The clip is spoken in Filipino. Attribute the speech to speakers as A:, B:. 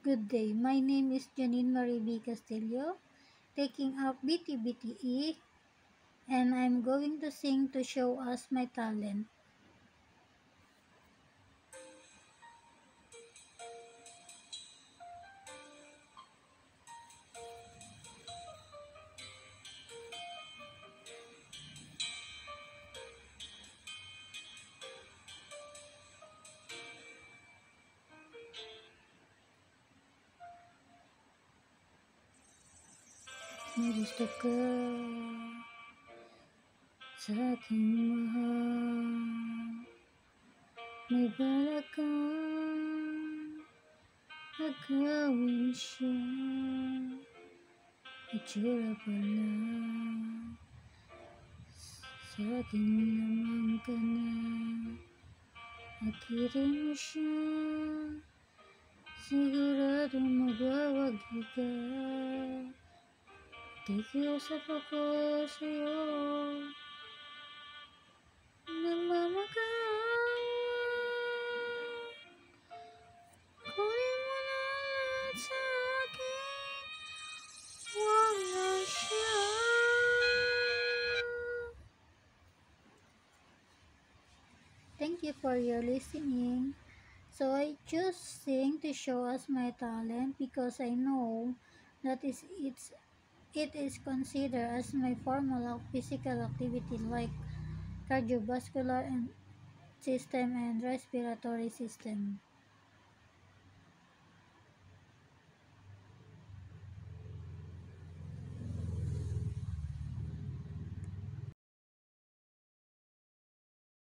A: Good day. My name is Janine Marie B. Castillo, taking up BTBTE, and I'm going to sing to show us my talent. May gusto ka sa aking mahal, may balak kang agawin siya, itsura pala sa akin naman ka na, akitin mo siya, sigurado magwawagi ka. Nakikiusap ako sa'yo, nagmamakaawa, kunin mo na lahat sa akin, huwag na siya. Thank you for your listening. So I choose sing to show us my talent because I know that it is considered as my formal of physical activity like cardiovascular and system and respiratory system.